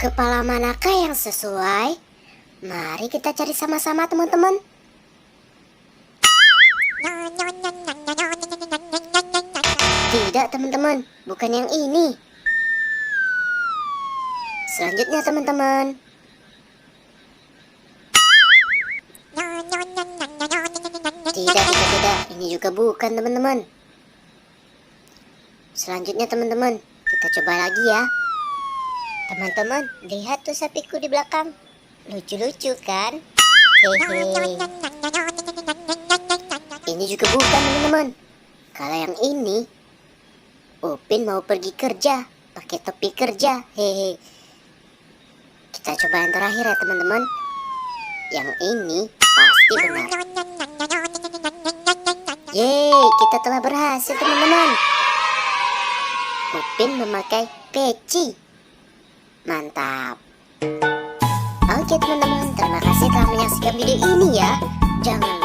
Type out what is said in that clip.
Kepala manakah yang sesuai? Mari kita cari sama-sama, teman-teman. Tidak, teman-teman, bukan yang ini. Selanjutnya, teman-teman. Tidak, ini juga bukan, teman-teman. Selanjutnya, teman-teman, kita coba lagi ya. Teman-teman, lihat tuh sapiku di belakang. Lucu-lucu kan? Hehe. Ini juga bukan, teman-teman. Kalau yang ini, Upin mau pergi kerja pakai topi kerja. Hehe. Kita coba yang terakhir ya, teman-teman. Yang ini pasti benar. Yeay, kita telah berhasil, teman-teman. Upin memakai peci. Mantap. Oke, teman-teman, terima kasih telah menyaksikan video ini ya. Jangan